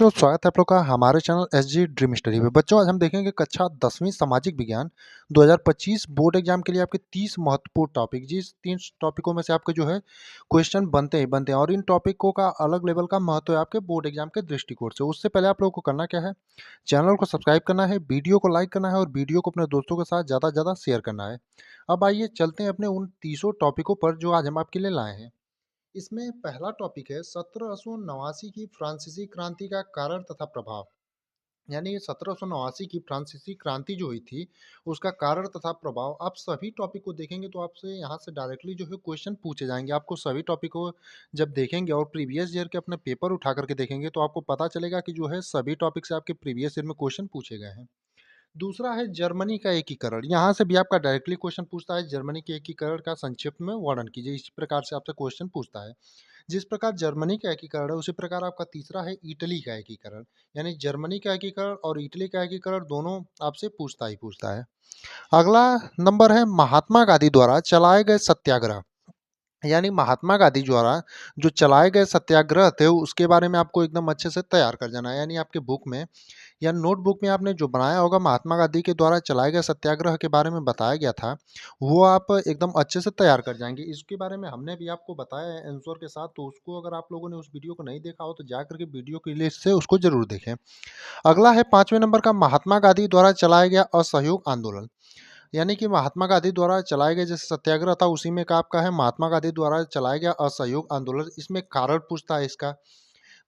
बच्चों, स्वागत है आप लोग का हमारे चैनल एसजी ड्रीम स्टडी में। बच्चों, आज हम देखेंगे कक्षा 10वीं सामाजिक विज्ञान 2025 बोर्ड एग्जाम के लिए आपके 30 महत्वपूर्ण टॉपिक। जिस 30 टॉपिकों में से आपके जो है क्वेश्चन बनते ही बनते हैं और इन टॉपिकों का अलग लेवल का महत्व है आपके बोर्ड एग्जाम के दृष्टिकोण से। उससे पहले आप लोगों को करना क्या है, चैनल को सब्सक्राइब करना है, वीडियो को लाइक करना है और वीडियो को अपने दोस्तों के साथ ज़्यादा से ज़्यादा शेयर करना है। अब आइए चलते हैं अपने उन 30 टॉपिकों पर जो आज हम आपके लिए लाए हैं। इसमें पहला टॉपिक है 1789 की फ्रांसीसी क्रांति का कारण तथा प्रभाव। यानी 1789 की फ्रांसीसी क्रांति जो हुई थी उसका कारण तथा प्रभाव। आप सभी टॉपिक को देखेंगे तो आपसे यहाँ से डायरेक्टली जो है क्वेश्चन पूछे जाएंगे। आपको सभी टॉपिक को जब देखेंगे और प्रीवियस ईयर के अपने पेपर उठा करके देखेंगे तो आपको पता चलेगा कि जो है सभी टॉपिक से आपके प्रीवियस ईयर में क्वेश्चन पूछे गए हैं। दूसरा है जर्मनी का एकीकरण। यहाँ से भी आपका डायरेक्टली क्वेश्चन पूछता है, जर्मनी के एकीकरण का संक्षिप्त में वर्णन कीजिए। इस प्रकार से आपसे क्वेश्चन पूछता है। जिस प्रकार जर्मनी का एकीकरण है उसी प्रकार आपका तीसरा है इटली का एकीकरण। यानी जर्मनी का एकीकरण और इटली का एकीकरण दोनों आपसे पूछता ही पूछता है। अगला नंबर है महात्मा गांधी द्वारा चलाए गए सत्याग्रह। यानी महात्मा गांधी द्वारा जो चलाए गए सत्याग्रह थे उसके बारे में आपको एकदम अच्छे से तैयार कर जाना है। यानी आपके बुक में या नोटबुक में आपने जो बनाया होगा महात्मा गांधी के द्वारा चलाए गए सत्याग्रह के बारे में बताया गया था, वो आप एकदम अच्छे से तैयार कर जाएंगे। इसके बारे में हमने भी आपको बताया है आंसर के साथ, तो उसको अगर आप लोगों ने उस वीडियो को नहीं देखा हो तो जा करके वीडियो की लिस्ट से उसको जरूर देखें। अगला है 5वें नंबर का महात्मा गांधी द्वारा चलाया गया असहयोग आंदोलन। यानी कि महात्मा गांधी द्वारा चलाए गए जैसे सत्याग्रह था उसी में का आपका है महात्मा गांधी द्वारा चलाया गया असहयोग आंदोलन। इसमें कारण पूछता है इसका,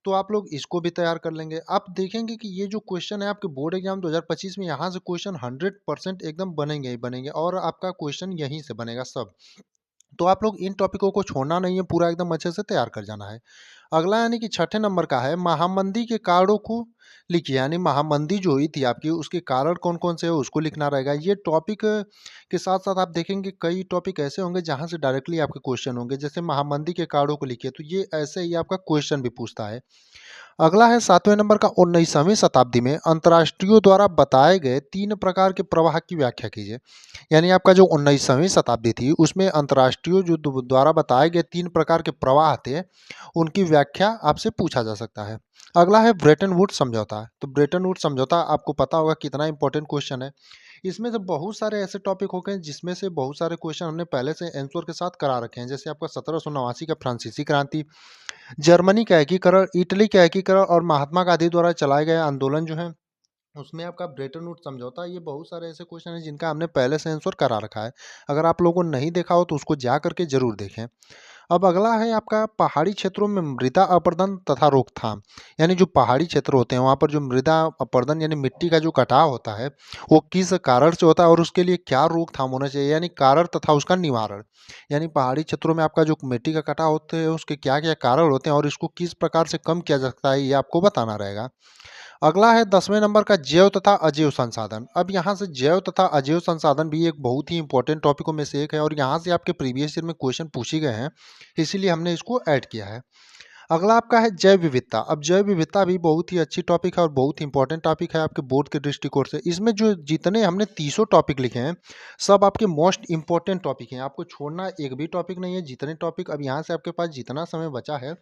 तो आप लोग इसको भी तैयार कर लेंगे। आप देखेंगे कि ये जो क्वेश्चन है आपके बोर्ड एग्जाम 2025 में यहाँ से क्वेश्चन 100% एकदम बनेंगे ही बनेंगे और आपका क्वेश्चन यहीं से बनेगा सब। तो आप लोग इन टॉपिकों को छोड़ना नहीं है, पूरा एकदम अच्छे से तैयार कर जाना है। अगला यानी कि 6ठे नंबर का है महामंदी के कारणों को लिखिए। यानी महामंदी जो हुई थी आपकी उसके कारण कौन कौन से है उसको लिखना रहेगा। ये टॉपिक के साथ साथ आप देखेंगे कई टॉपिक ऐसे होंगे जहाँ से डायरेक्टली आपके क्वेश्चन होंगे। जैसे महामंदी के कारणों को लिखिए, तो ये ऐसे ही आपका क्वेश्चन भी पूछता है। अगला है 7वें नंबर का 19वीं शताब्दी में अंतर्राष्ट्रीय द्वारा बताए गए 3 प्रकार के प्रवाह की व्याख्या कीजिए। यानी आपका जो 19वीं शताब्दी थी उसमें अंतर्राष्ट्रीय जो द्वारा बताए गए 3 प्रकार के प्रवाह थे उनकी व्याख्या आपसे पूछा जा सकता है। अगला है ब्रेटन वुड्स समझौता। तो ब्रेटन वुड्स समझौता आपको पता होगा कितना इंपॉर्टेंट क्वेश्चन है। इसमें से बहुत सारे ऐसे टॉपिक हो गए जिसमें से बहुत सारे क्वेश्चन हमने पहले से आंसर के साथ करा रखे हैं। जैसे आपका 1789 का फ्रांसीसी क्रांति, जर्मनी का एकीकरण, इटली का एकीकरण और महात्मा गांधी द्वारा चलाए गए आंदोलन जो है उसमें आपका ब्रेटन वुड्स समझौता। ये बहुत सारे ऐसे क्वेश्चन हैं जिनका हमने पहले से आंसर करा रखा है। अगर आप लोगों ने नहीं देखा हो तो उसको जा करके जरूर देखें। अब अगला है आपका पहाड़ी क्षेत्रों में मृदा अपरदन तथा रोकथाम। यानी जो पहाड़ी क्षेत्र होते हैं वहाँ पर जो मृदा अपरदन यानी मिट्टी का जो कटाव होता है वो किस कारण से होता है और उसके लिए क्या रोकथाम होना चाहिए, यानी कारण तथा उसका निवारण। यानी पहाड़ी क्षेत्रों में आपका जो मिट्टी का कटाव होते हैं उसके क्या क्या कारण होते हैं और इसको किस प्रकार से कम किया जा सकता है ये आपको बताना रहेगा। अगला है 10वें नंबर का जैव तथा अजैव संसाधन। अब यहाँ से जैव तथा अजैव संसाधन भी एक बहुत ही इंपॉर्टेंट टॉपिकों में से एक है और यहाँ से आपके प्रीवियस ईयर में क्वेश्चन पूछे गए हैं, इसीलिए हमने इसको ऐड किया है। अगला आपका है जैव विविधता। अब जैव विविधता भी बहुत ही अच्छी टॉपिक है और बहुत ही इंपॉर्टेंट टॉपिक है आपके बोर्ड के दृष्टिकोण से। इसमें जो जितने हमने 30 टॉपिक लिखे हैं सब आपके मोस्ट इंपॉर्टेंट टॉपिक हैं, आपको छोड़ना एक भी टॉपिक नहीं है। जितने टॉपिक अब यहाँ से आपके पास जितना समय बचा है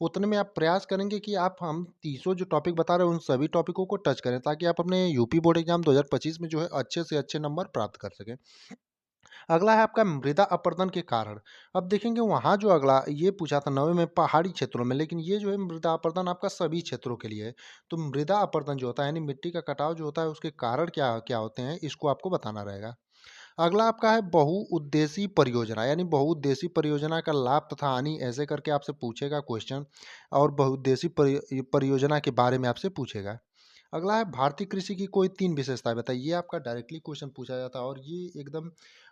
उतने में आप प्रयास करेंगे कि आप हम 30 जो टॉपिक बता रहे हैं उन सभी टॉपिकों को टच करें ताकि आप अपने यूपी बोर्ड एग्जाम 2025 में जो है अच्छे से अच्छे नंबर प्राप्त कर सकें। अगला है आपका मृदा अपरदन के कारण। अब देखेंगे वहाँ जो अगला ये पूछा था 9वें में पहाड़ी क्षेत्रों में, लेकिन ये जो है मृदा अपरदन आपका सभी क्षेत्रों के लिए है। तो मृदा अपरदन जो होता है यानी मिट्टी का कटाव जो होता है उसके कारण क्या क्या होते हैं इसको आपको बताना रहेगा। अगला आपका है बहुउद्देशीय परियोजना। यानी बहुउद्देशीय परियोजना का लाभ तथा हानि ऐसे करके आपसे पूछेगा क्वेश्चन और बहुउद्देशीय परियोजना के बारे में आपसे पूछेगा। अगला है भारतीय कृषि की कोई 3 विशेषताएं बताइए। ये आपका डायरेक्टली क्वेश्चन पूछा जाता है और ये एकदम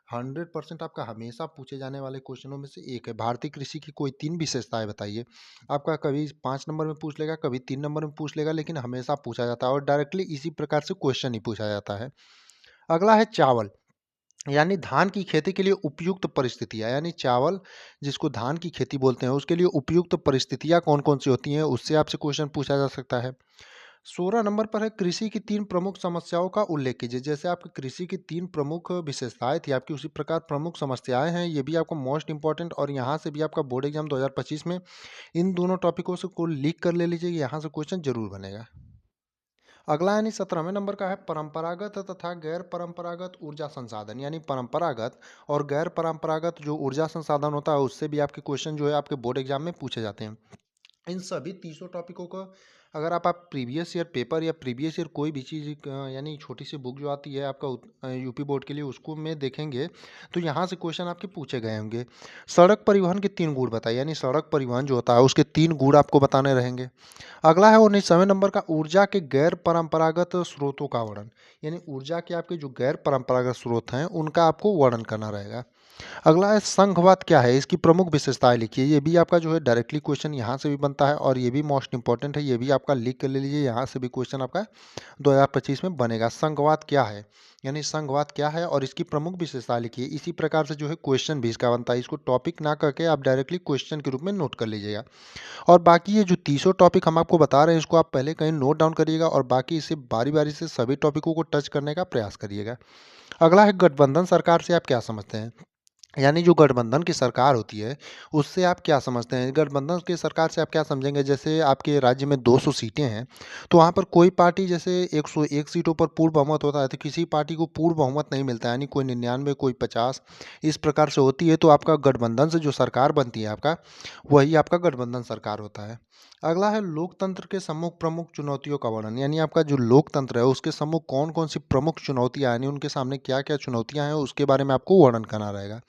100% आपका हमेशा पूछे जाने वाले क्वेश्चनों में से एक है। भारतीय कृषि की कोई 3 विशेषताएं बताइए। आपका कभी 5 नंबर में पूछ लेगा, कभी 3 नंबर में पूछ लेगा, लेकिन हमेशा पूछा जाता है और डायरेक्टली इसी प्रकार से क्वेश्चन ही पूछा जाता है। अगला है चावल। यानी धान की खेती के लिए उपयुक्त परिस्थितियाँ। यानी चावल जिसको धान की खेती बोलते हैं उसके लिए उपयुक्त परिस्थितियाँ कौन कौन सी होती हैं उससे आपसे क्वेश्चन पूछा जा सकता है। 16 नंबर पर है कृषि की 3 प्रमुख समस्याओं का उल्लेख कीजिए। जैसे आपकी कृषि की 3 प्रमुख विशेषताएँ थी आपकी, उसी प्रकार प्रमुख समस्याएँ हैं, ये भी आपका मोस्ट इम्पोर्टेंट और यहाँ से भी आपका बोर्ड एग्जाम 2025 में इन दोनों टॉपिकों से को लिख कर ले लीजिए, यहाँ से क्वेश्चन ज़रूर बनेगा। अगला यानी 17वें नंबर का है परंपरागत तथा गैर परंपरागत ऊर्जा संसाधन। यानी परंपरागत और गैर परंपरागत जो ऊर्जा संसाधन होता है उससे भी आपके क्वेश्चन जो है आपके बोर्ड एग्जाम में पूछे जाते हैं। इन सभी तीनों टॉपिकों को अगर आप प्रीवियस ईयर पेपर या प्रीवियस ईयर कोई भी चीज़ यानी छोटी सी बुक जो आती है आपका यूपी बोर्ड के लिए, उसको में देखेंगे तो यहाँ से क्वेश्चन आपके पूछे गए होंगे। सड़क परिवहन के 3 गुण बताइए। यानी सड़क परिवहन जो होता है उसके 3 गुण आपको बताने रहेंगे। अगला है 19वें नंबर का ऊर्जा के गैर परंपरागत स्रोतों का वर्णन। यानी ऊर्जा के आपके जो गैर परंपरागत स्रोत हैं उनका आपको वर्णन करना रहेगा। अगला है संघवात क्या है, इसकी प्रमुख विशेषताएं लिखिए। ये भी आपका जो है डायरेक्टली क्वेश्चन यहाँ से भी बनता है और ये भी मोस्ट इंपॉर्टेंट है, ये भी आपका लिख कर ले लीजिए, यहाँ से भी क्वेश्चन आपका 2025 में बनेगा। संघवात क्या है, यानी संघवात क्या है और इसकी प्रमुख विशेषता लिखिए। इसी प्रकार से जो है क्वेश्चन भी इसका बनता है, इसको टॉपिक ना करके आप डायरेक्टली क्वेश्चन के रूप में नोट कर लीजिएगा। और बाकी ये जो तीसों टॉपिक हम आपको बता रहे हैं इसको आप पहले कहीं नोट डाउन करिएगा और बाकी इसे बारी बारी से सभी टॉपिकों को टच करने का प्रयास करिएगा। अगला है गठबंधन सरकार से आप क्या समझते हैं। यानी जो गठबंधन की सरकार होती है, उससे आप क्या समझते हैं? गठबंधन की सरकार से आप क्या समझेंगे? जैसे आपके राज्य में 200 सीटें हैं, तो वहाँ पर कोई पार्टी जैसे 101 सीटों पर पूर्ण बहुमत होता है, तो किसी पार्टी को पूर्ण बहुमत नहीं मिलता है, यानी कोई 99, कोई 50, इस प्रकार से होती है, तो आपका गठबंधन से जो सरकार बनती है आपका, वही आपका गठबंधन सरकार होता है। अगला है लोकतंत्र के सम्मुख प्रमुख चुनौतियों का वर्णन। यानी आपका जो लोकतंत्र है, उसके सम्मुख कौन-कौन सी प्रमुख चुनौतियाँ, यानी उनके सामने क्या-क्या चुनौतियाँ हैं, उसके बारे में आपको वर्णन करना रहेगा।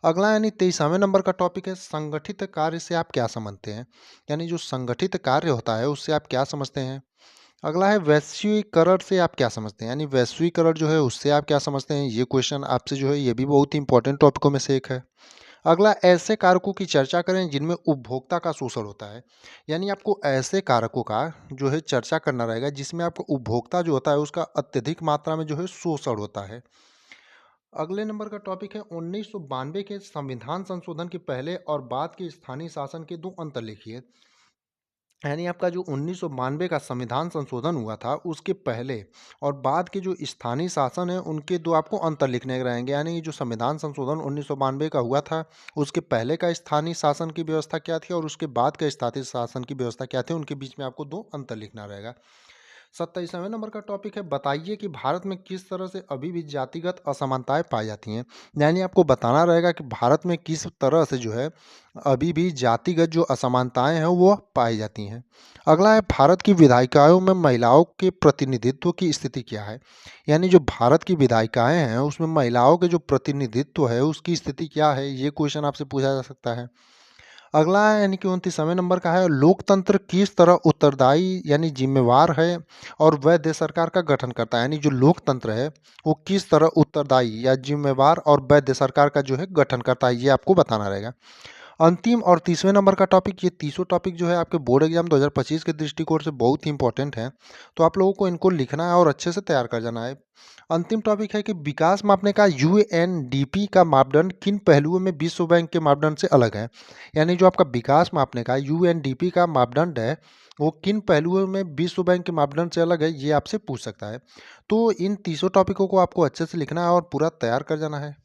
अगला यानी 23वें नंबर का टॉपिक है संगठित कार्य से आप क्या समझते हैं। यानी जो संगठित कार्य होता है उससे आप क्या समझते हैं। अगला है वैश्वीकरण से आप क्या समझते हैं। यानी वैश्वीकरण जो है उससे आप क्या समझते हैं, ये क्वेश्चन आपसे जो है ये भी बहुत ही इंपॉर्टेंट टॉपिकों में से एक है। अगला ऐसे कारकों की चर्चा करें जिनमें उपभोक्ता का शोषण होता है। यानी आपको ऐसे कारकों का जो है चर्चा करना रहेगा जिसमें आपको उपभोक्ता जो होता है उसका अत्यधिक मात्रा में जो है शोषण होता है। अगले नंबर का टॉपिक है 1992 के संविधान संशोधन के पहले और बाद के स्थानीय शासन के 2 अंतर लिखिए। यानी आपका जो 1992 का संविधान संशोधन हुआ था उसके पहले और बाद के जो स्थानीय शासन है उनके 2 आपको अंतर लिखने के रहेंगे। यानी जो संविधान संशोधन 1992 का हुआ था उसके पहले का स्थानीय शासन की व्यवस्था क्या थी और उसके बाद का स्थानीय शासन की व्यवस्था क्या थी, उनके बीच में आपको 2 अंतर लिखना रहेगा। 27वें नंबर का टॉपिक है बताइए कि भारत में किस तरह से अभी भी जातिगत असमानताएं पाई जाती हैं। यानी आपको बताना रहेगा कि भारत में किस तरह से जो है अभी भी जातिगत जो असमानताएं हैं वो पाई जाती हैं। अगला है भारत की विधायिकाओं में महिलाओं के प्रतिनिधित्व की स्थिति क्या है। यानी जो भारत की विधायिकाएं हैं उसमें महिलाओं के जो प्रतिनिधित्व है उसकी स्थिति क्या है, ये क्वेश्चन आपसे पूछा जा सकता है। अगला है यानी कि 29वें नंबर का है लोकतंत्र किस तरह उत्तरदायी यानी जिम्मेवार है और वैध सरकार का गठन करता है। यानी जो लोकतंत्र है वो किस तरह उत्तरदायी या जिम्मेवार और वैध सरकार का जो है गठन करता है, ये आपको बताना रहेगा। अंतिम और 30वें नंबर का टॉपिक, ये तीसों टॉपिक जो है आपके बोर्ड एग्जाम 2025 के दृष्टिकोण से बहुत ही इंपॉर्टेंट है, तो आप लोगों को इनको लिखना है और अच्छे से तैयार कर जाना है। अंतिम टॉपिक है कि विकास मापने का यूएनडीपी का मापदंड किन पहलुओं में विश्व बैंक के मापदंड से अलग है। यानी जो आपका विकास मापने का यूएनडीपी का मापदंड है वो किन पहलुओं में विश्व बैंक के मापदंड से अलग है, ये आपसे पूछ सकता है। तो इन तीसों टॉपिकों को आपको अच्छे से लिखना है और पूरा तैयार कर जाना है।